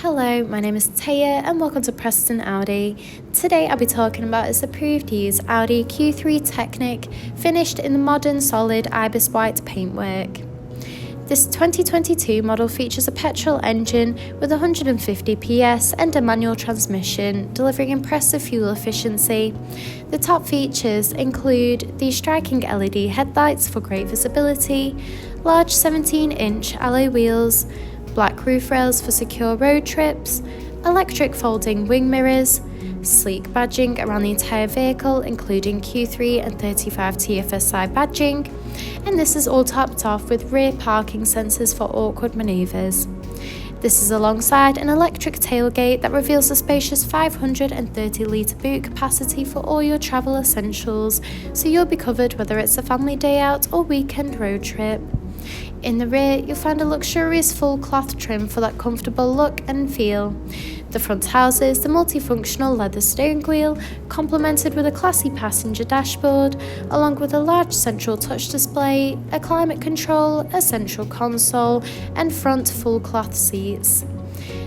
Hello, my name is Taya and welcome to Preston Audi. Today I'll be talking about its approved use Audi Q3 Technik finished in the modern Solid Ibis White paintwork. This 2022 model features a petrol engine with 150 PS and a manual transmission, delivering impressive fuel efficiency. The top features include the striking LED headlights for great visibility, large 17-inch alloy wheels, black roof rails for secure road trips, electric folding wing mirrors, sleek badging around the entire vehicle including Q3 and 35 TFSI badging, and this is all topped off with rear parking sensors for awkward manoeuvres. This is alongside an electric tailgate that reveals a spacious 530-litre boot capacity for all your travel essentials, so you'll be covered whether it's a family day out or weekend road trip. In the rear, you'll find a luxurious full cloth trim for that comfortable look and feel. The front houses the multifunctional leather steering wheel, complemented with a classy passenger dashboard, along with a large central touch display, a climate control, a central console, and front full cloth seats.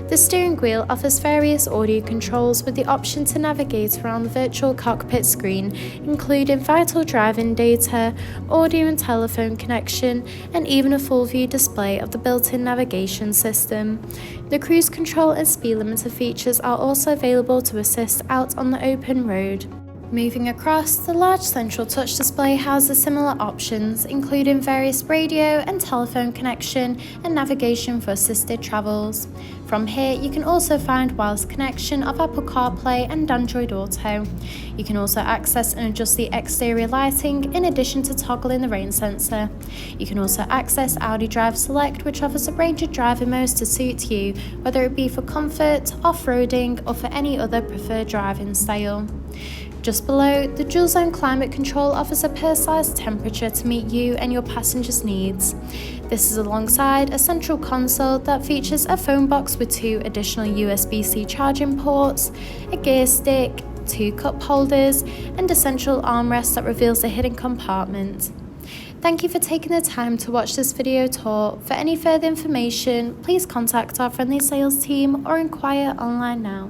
The steering wheel offers various audio controls with the option to navigate around the virtual cockpit screen, including vital driving data, audio and telephone connection, and even a full view display of the built-in navigation system. The cruise control and speed limiter features are also available to assist out on the open road. Moving across, the large central touch display houses similar options, including various radio and telephone connection and navigation for assisted travels. From here, you can also find wireless connection of Apple Carplay and Android Auto. You can also access and adjust the exterior lighting in addition to toggling the rain sensor. You can also access Audi Drive Select, which offers a range of driving modes to suit you, whether it be for comfort, off-roading, or for any other preferred driving style. Just below, the dual zone climate control offers a personalised temperature to meet you and your passengers' needs. This is alongside a central console that features a phone box with 2 additional USB-C charging ports, a gear stick, 2 cup holders, and a central armrest that reveals a hidden compartment. Thank you for taking the time to watch this video tour. For any further information, please contact our friendly sales team or inquire online now.